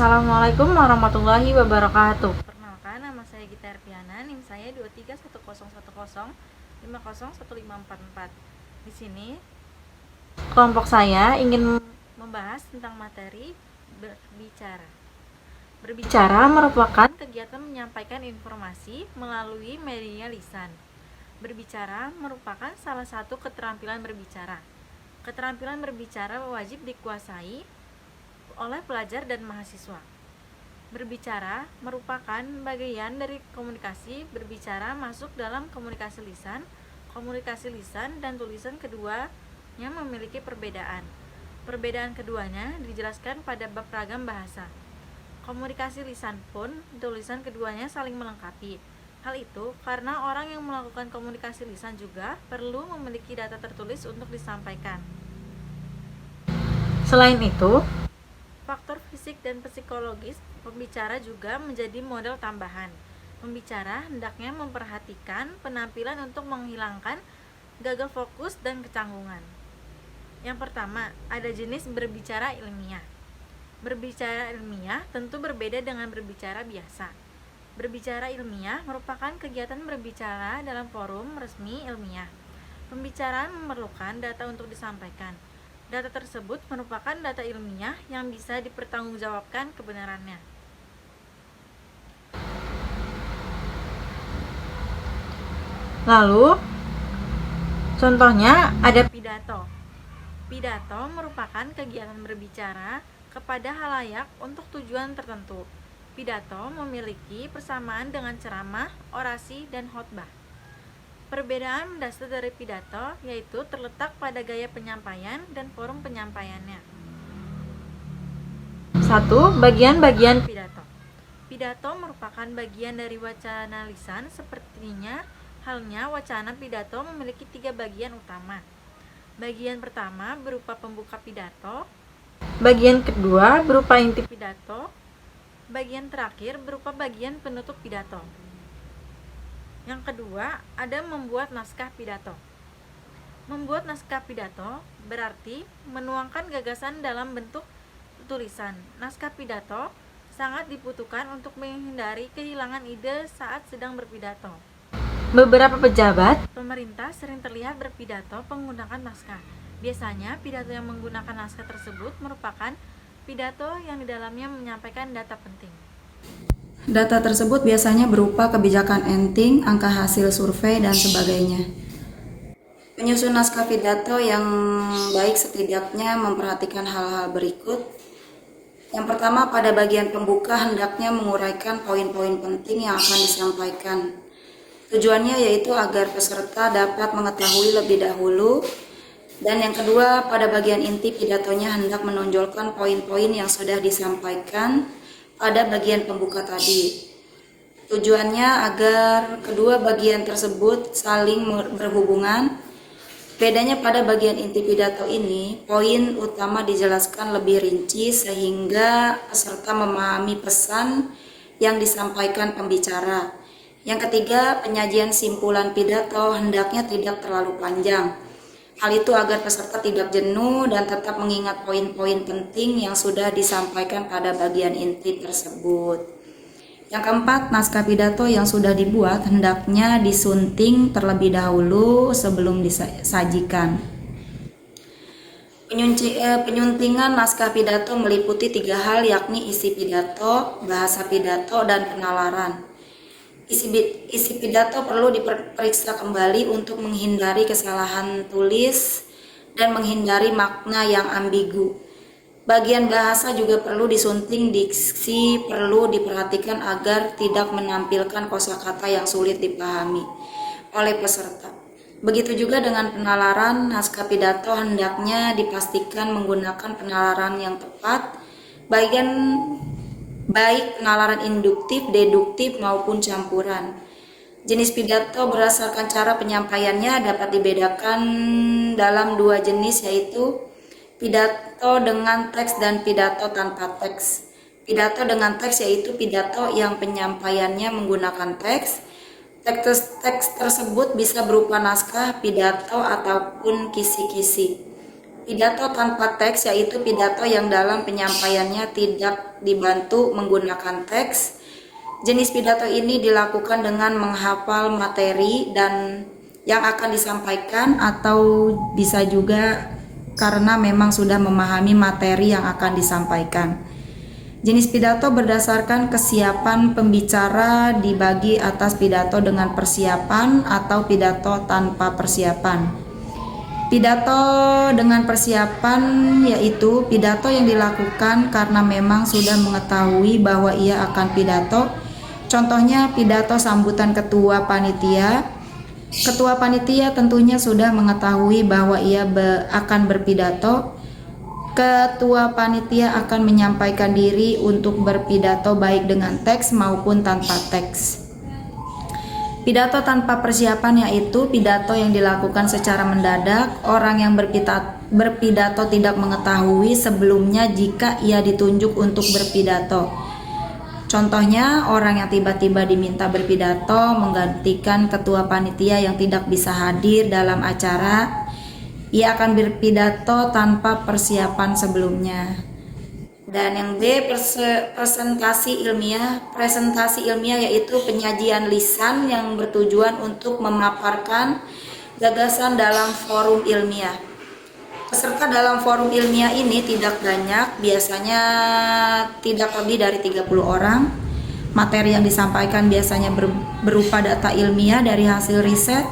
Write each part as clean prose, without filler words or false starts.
Assalamualaikum warahmatullahi wabarakatuh. Perkenalkan, nama saya Gita Erpiana, NIM saya 2310105015444. Di sini kelompok saya ingin membahas tentang materi berbicara. Berbicara merupakan kegiatan menyampaikan informasi melalui media lisan. Berbicara merupakan salah satu keterampilan berbicara. Keterampilan berbicara wajib dikuasai oleh pelajar dan mahasiswa. Berbicara merupakan bagian dari komunikasi. Berbicara masuk dalam komunikasi lisan dan tulisan keduanya memiliki perbedaan. Perbedaan keduanya dijelaskan pada bab ragam bahasa. Komunikasi lisan pun tulisan keduanya saling melengkapi. Hal itu karena orang yang melakukan komunikasi lisan juga perlu memiliki data tertulis untuk disampaikan. Selain itu, faktor fisik dan psikologis pembicara juga menjadi modal tambahan. Pembicara hendaknya memperhatikan penampilan untuk menghilangkan gagal fokus dan kecanggungan. Yang pertama, ada jenis berbicara ilmiah. Berbicara ilmiah tentu berbeda dengan berbicara biasa. Berbicara ilmiah merupakan kegiatan berbicara dalam forum resmi ilmiah. Pembicaraan memerlukan data untuk disampaikan. Data tersebut merupakan data ilmiah yang bisa dipertanggungjawabkan kebenarannya. Lalu, contohnya ada pidato. Pidato merupakan kegiatan berbicara kepada halayak untuk tujuan tertentu. Pidato memiliki persamaan dengan ceramah, orasi, dan khotbah. Perbedaan mendasar dari pidato yaitu terletak pada gaya penyampaian dan forum penyampaiannya. 1. Bagian-bagian pidato. Pidato merupakan bagian dari wacana lisan. Sepertinya halnya wacana pidato memiliki 3 bagian utama. Bagian pertama berupa pembuka pidato. Bagian kedua berupa inti pidato. Bagian terakhir berupa bagian penutup pidato. Yang kedua, ada membuat naskah pidato. Membuat naskah pidato berarti menuangkan gagasan dalam bentuk tulisan. Naskah pidato sangat dibutuhkan untuk menghindari kehilangan ide saat sedang berpidato. Beberapa pejabat pemerintah sering terlihat berpidato menggunakan naskah. Biasanya pidato yang menggunakan naskah tersebut merupakan pidato yang di dalamnya menyampaikan data penting. Data tersebut biasanya berupa kebijakan enting, angka hasil survei, dan sebagainya. Penyusun naskah pidato yang baik setidaknya memperhatikan hal-hal berikut. Yang pertama, pada bagian pembuka hendaknya menguraikan poin-poin penting yang akan disampaikan. Tujuannya yaitu agar peserta dapat mengetahui lebih dahulu. Dan yang kedua, pada bagian inti pidatonya hendak menonjolkan poin-poin yang sudah disampaikan pada bagian pembuka tadi. Tujuannya agar kedua bagian tersebut saling berhubungan. Bedanya pada bagian inti pidato ini, poin utama dijelaskan lebih rinci sehingga peserta memahami pesan yang disampaikan pembicara. Yang ketiga, penyajian simpulan pidato hendaknya tidak terlalu panjang. Hal itu agar peserta tidak jenuh dan tetap mengingat poin-poin penting yang sudah disampaikan pada bagian inti tersebut. Yang keempat, naskah pidato yang sudah dibuat hendaknya disunting terlebih dahulu sebelum disajikan. Penyuntingan naskah pidato meliputi 3 hal, yakni isi pidato, bahasa pidato, dan penalaran. Isi pidato perlu diperiksa kembali untuk menghindari kesalahan tulis dan menghindari makna yang ambigu. Bagian bahasa juga perlu disunting, diksi perlu diperhatikan agar tidak menampilkan kosakata yang sulit dipahami oleh peserta. Begitu juga dengan penalaran, naskah pidato hendaknya dipastikan menggunakan penalaran yang tepat, baik penalaran induktif, deduktif, maupun campuran. Jenis pidato berdasarkan cara penyampaiannya dapat dibedakan dalam 2 jenis, yaitu pidato dengan teks dan pidato tanpa teks. Pidato dengan teks yaitu pidato yang penyampaiannya menggunakan teks. Teks tersebut bisa berupa naskah pidato ataupun kisi-kisi. Pidato tanpa teks yaitu pidato yang dalam penyampaiannya tidak dibantu menggunakan teks. Jenis pidato ini dilakukan dengan menghafal materi dan yang akan disampaikan, atau bisa juga karena memang sudah memahami materi yang akan disampaikan. Jenis pidato berdasarkan kesiapan pembicara dibagi atas pidato dengan persiapan atau pidato tanpa persiapan. Pidato dengan persiapan yaitu pidato yang dilakukan karena memang sudah mengetahui bahwa ia akan pidato. Contohnya pidato sambutan ketua panitia. Ketua panitia tentunya sudah mengetahui bahwa ia akan berpidato. Ketua panitia akan menyampaikan diri untuk berpidato baik dengan teks maupun tanpa teks. Pidato tanpa persiapan yaitu pidato yang dilakukan secara mendadak. Orang yang berpidato tidak mengetahui sebelumnya jika ia ditunjuk untuk berpidato. Contohnya, orang yang tiba-tiba diminta berpidato menggantikan ketua panitia yang tidak bisa hadir dalam acara. Ia akan berpidato tanpa persiapan sebelumnya. Dan yang B, presentasi ilmiah. Presentasi ilmiah yaitu penyajian lisan yang bertujuan untuk memaparkan gagasan dalam forum ilmiah. Peserta dalam forum ilmiah ini tidak banyak, biasanya tidak lebih dari 30 orang. Materi yang disampaikan biasanya berupa data ilmiah dari hasil riset.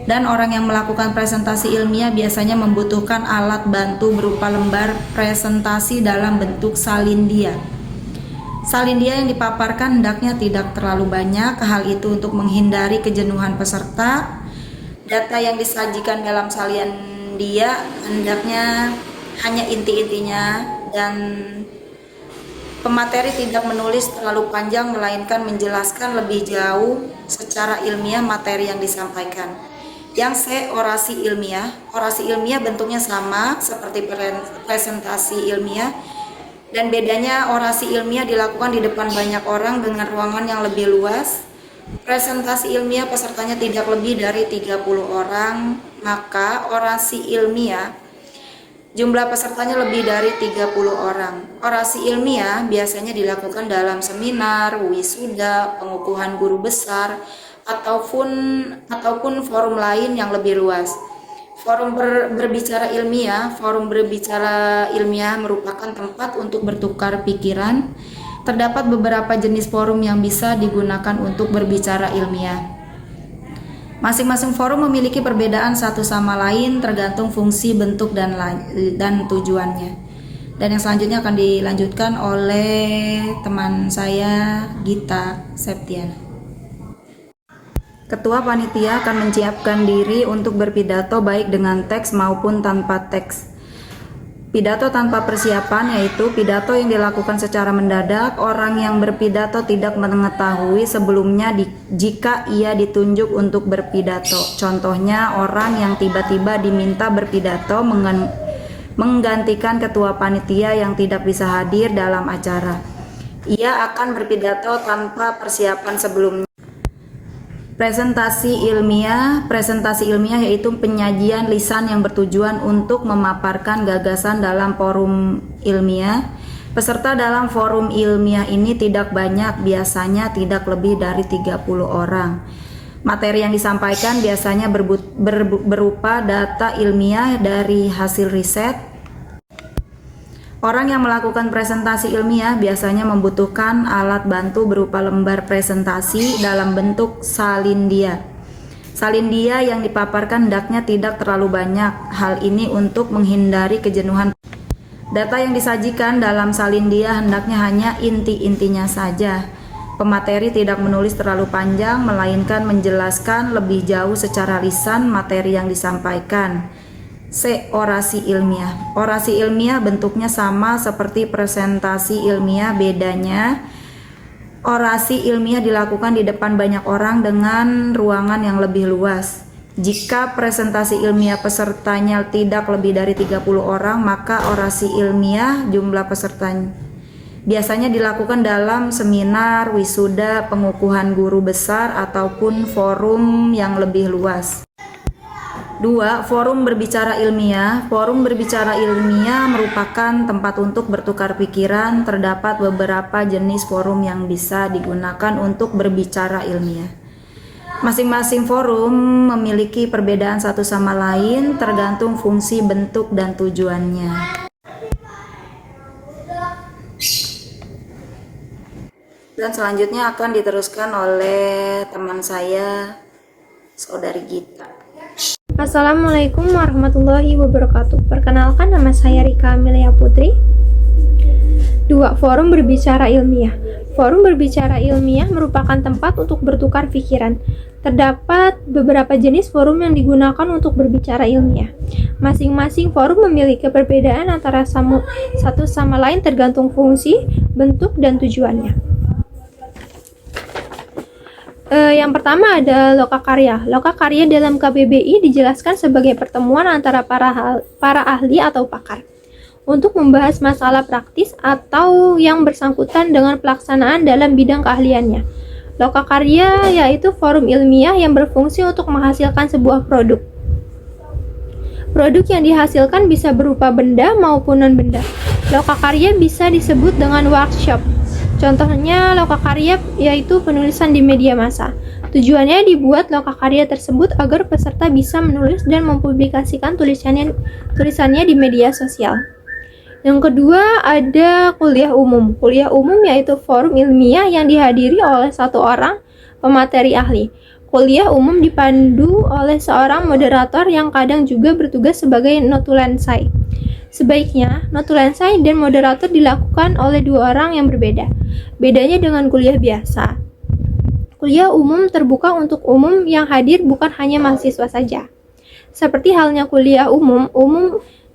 Dan orang yang melakukan presentasi ilmiah biasanya membutuhkan alat bantu berupa lembar presentasi dalam bentuk salindia. Salindia yang dipaparkan hendaknya tidak terlalu banyak, hal itu untuk menghindari kejenuhan peserta. Data yang disajikan dalam salindia hendaknya hanya inti-intinya, dan pemateri tidak menulis terlalu panjang melainkan menjelaskan lebih jauh secara ilmiah materi yang disampaikan. Yang C, orasi ilmiah. Orasi ilmiah bentuknya sama seperti presentasi ilmiah, dan bedanya orasi ilmiah dilakukan di depan banyak orang dengan ruangan yang lebih luas. Presentasi ilmiah pesertanya tidak lebih dari 30 orang, maka orasi ilmiah jumlah pesertanya lebih dari 30 orang. Orasi ilmiah biasanya dilakukan dalam seminar, wisuda, pengukuhan guru besar, ataupun forum lain yang lebih luas. Forum berbicara ilmiah merupakan tempat untuk bertukar pikiran. Terdapat beberapa jenis forum yang bisa digunakan untuk berbicara ilmiah. Masing-masing forum memiliki perbedaan satu sama lain tergantung fungsi, bentuk, dan tujuannya. Dan yang selanjutnya akan dilanjutkan oleh teman saya, Gita Septiana. Ketua panitia akan menyiapkan diri untuk berpidato baik dengan teks maupun tanpa teks. Pidato tanpa persiapan yaitu pidato yang dilakukan secara mendadak. Orang yang berpidato tidak mengetahui sebelumnya jika ia ditunjuk untuk berpidato. Contohnya, orang yang tiba-tiba diminta berpidato menggantikan ketua panitia yang tidak bisa hadir dalam acara. Ia akan berpidato tanpa persiapan sebelumnya. Presentasi ilmiah yaitu penyajian lisan yang bertujuan untuk memaparkan gagasan dalam forum ilmiah. Peserta dalam forum ilmiah ini tidak banyak, biasanya tidak lebih dari 30 orang. Materi yang disampaikan biasanya berupa data ilmiah dari hasil riset. Orang yang melakukan presentasi ilmiah biasanya membutuhkan alat bantu berupa lembar presentasi dalam bentuk salindia. Salindia yang dipaparkan hendaknya tidak terlalu banyak, hal ini untuk menghindari kejenuhan. Data yang disajikan dalam salindia hendaknya hanya inti-intinya saja. Pemateri tidak menulis terlalu panjang, melainkan menjelaskan lebih jauh secara lisan materi yang disampaikan. C. Orasi ilmiah. Orasi ilmiah bentuknya sama seperti presentasi ilmiah, bedanya orasi ilmiah dilakukan di depan banyak orang dengan ruangan yang lebih luas. Jika presentasi ilmiah pesertanya tidak lebih dari 30 orang, maka orasi ilmiah jumlah pesertanya biasanya dilakukan dalam seminar, wisuda, pengukuhan guru besar, ataupun forum yang lebih luas. 2. Forum berbicara ilmiah. Forum berbicara ilmiah merupakan tempat untuk bertukar pikiran. Terdapat beberapa jenis forum yang bisa digunakan untuk berbicara ilmiah. Masing-masing forum memiliki perbedaan satu sama lain tergantung fungsi, bentuk, dan tujuannya. Dan selanjutnya akan diteruskan oleh teman saya, Saudari Gita. Assalamualaikum warahmatullahi wabarakatuh. Perkenalkan, nama saya Rika Amelia Putri. 2. Forum berbicara ilmiah. Forum berbicara ilmiah merupakan tempat untuk bertukar pikiran. Terdapat beberapa jenis forum yang digunakan untuk berbicara ilmiah. Masing-masing forum memiliki perbedaan antara satu sama lain tergantung fungsi, bentuk, dan tujuannya. Yang pertama ada lokakarya. Lokakarya dalam KBBI dijelaskan sebagai pertemuan antara para ahli atau pakar untuk membahas masalah praktis atau yang bersangkutan dengan pelaksanaan dalam bidang keahliannya. Lokakarya yaitu forum ilmiah yang berfungsi untuk menghasilkan sebuah produk. Produk yang dihasilkan bisa berupa benda maupun non-benda. Lokakarya bisa disebut dengan workshop. Contohnya lokakarya yaitu penulisan di media massa. Tujuannya dibuat lokakarya tersebut agar peserta bisa menulis dan mempublikasikan tulisannya di media sosial. Yang kedua ada kuliah umum. Kuliah umum yaitu forum ilmiah yang dihadiri oleh satu orang pemateri ahli. Kuliah umum dipandu oleh seorang moderator yang kadang juga bertugas sebagai notulensai. Sebaiknya, notulensai dan moderator dilakukan oleh dua orang yang berbeda. Bedanya dengan kuliah biasa. Kuliah umum terbuka untuk umum yang hadir bukan hanya mahasiswa saja. Seperti halnya kuliah umum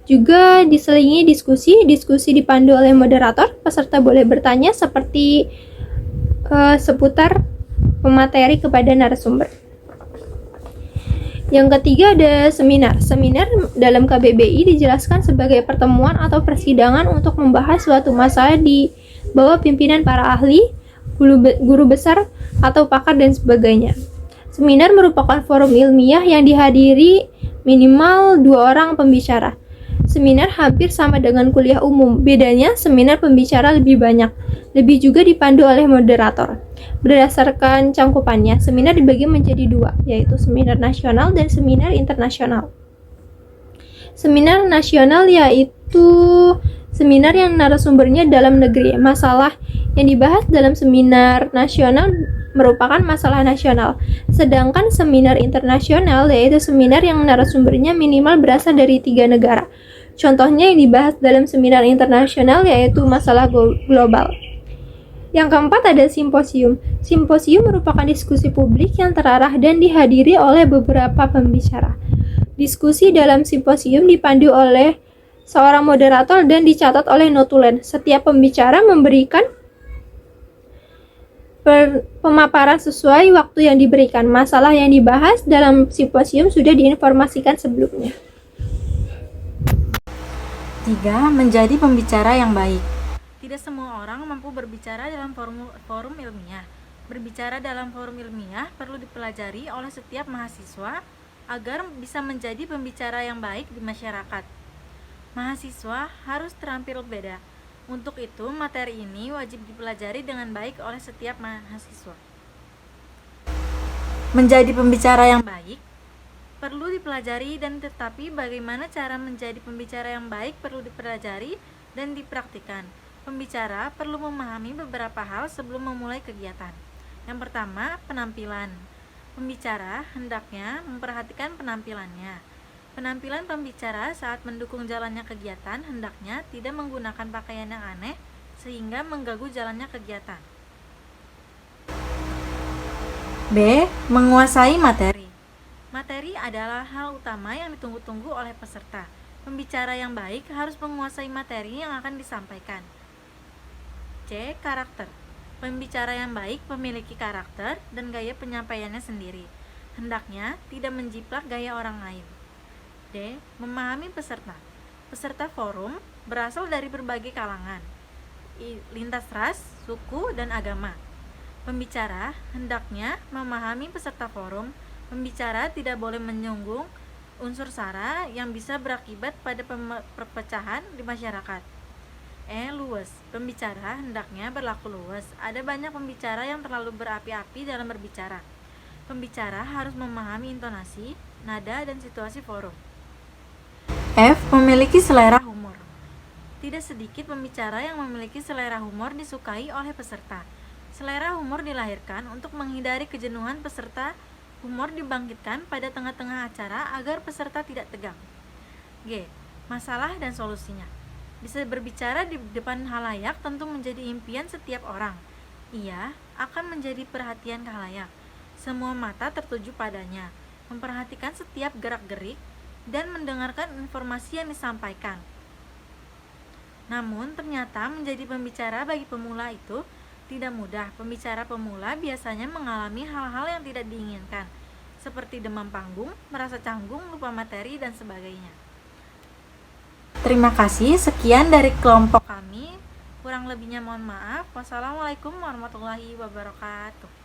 juga diselingi diskusi dipandu oleh moderator, peserta boleh bertanya seperti seputar pemateri kepada narasumber. Yang ketiga ada seminar. Seminar dalam KBBI dijelaskan sebagai pertemuan atau persidangan untuk membahas suatu masalah di bawah pimpinan para ahli, guru besar, atau pakar dan sebagainya. Seminar merupakan forum ilmiah yang dihadiri minimal 2 orang pembicara. Seminar hampir sama dengan kuliah umum, bedanya seminar pembicara lebih banyak, lebih juga dipandu oleh moderator. Berdasarkan cangkupannya, seminar dibagi menjadi 2, yaitu seminar nasional dan seminar internasional. Seminar nasional yaitu seminar yang narasumbernya dalam negeri. Masalah yang dibahas dalam seminar nasional merupakan masalah nasional. Sedangkan seminar internasional yaitu seminar yang narasumbernya minimal berasal dari 3 negara. Contohnya yang dibahas dalam seminar internasional yaitu masalah global. Yang keempat ada simposium. Simposium merupakan diskusi publik yang terarah dan dihadiri oleh beberapa pembicara. Diskusi dalam simposium dipandu oleh seorang moderator dan dicatat oleh notulen. Setiap pembicara memberikan pemaparan sesuai waktu yang diberikan. Masalah yang dibahas dalam simposium sudah diinformasikan sebelumnya. 3. Menjadi pembicara yang baik. Tidak semua orang mampu berbicara dalam forum ilmiah. Berbicara dalam forum ilmiah perlu dipelajari oleh setiap mahasiswa agar bisa menjadi pembicara yang baik di masyarakat. Mahasiswa harus terampil beda. Untuk itu, materi ini wajib dipelajari dengan baik oleh setiap mahasiswa. Menjadi pembicara yang baik perlu dipelajari dan tetapi bagaimana cara menjadi pembicara yang baik perlu dipelajari dan dipraktikkan. Pembicara perlu memahami beberapa hal sebelum memulai kegiatan. Yang pertama, penampilan. Pembicara hendaknya memperhatikan penampilannya. Penampilan pembicara saat mendukung jalannya kegiatan hendaknya tidak menggunakan pakaian yang aneh sehingga mengganggu jalannya kegiatan. B. Menguasai materi. Materi adalah hal utama yang ditunggu-tunggu oleh peserta. Pembicara yang baik harus menguasai materi yang akan disampaikan. C. Karakter. Pembicara yang baik memiliki karakter dan gaya penyampaiannya sendiri. Hendaknya tidak menjiplak gaya orang lain. D. Memahami peserta. Peserta forum berasal dari berbagai kalangan, lintas ras, suku, dan agama. Pembicara hendaknya memahami peserta forum. Pembicara tidak boleh menyinggung unsur sara yang bisa berakibat pada perpecahan di masyarakat. Luwes. Pembicara hendaknya berlaku luwes. Ada banyak pembicara yang terlalu berapi-api dalam berbicara. Pembicara harus memahami intonasi, nada, dan situasi forum. F. Memiliki selera humor. Tidak sedikit pembicara yang memiliki selera humor disukai oleh peserta. Selera humor dilahirkan untuk menghindari kejenuhan peserta. Humor dibangkitkan pada tengah-tengah acara agar peserta tidak tegang. G. Masalah dan solusinya. Bisa berbicara di depan khalayak tentu menjadi impian setiap orang. Ia akan menjadi perhatian khalayak. Semua mata tertuju padanya, memperhatikan setiap gerak-gerik dan mendengarkan informasi yang disampaikan. Namun ternyata menjadi pembicara bagi pemula itu tidak mudah. Pembicara pemula biasanya mengalami hal-hal yang tidak diinginkan, seperti demam panggung, merasa canggung, lupa materi, dan sebagainya. Terima kasih, sekian dari kelompok kami. Kurang lebihnya mohon maaf. Wassalamualaikum warahmatullahi wabarakatuh.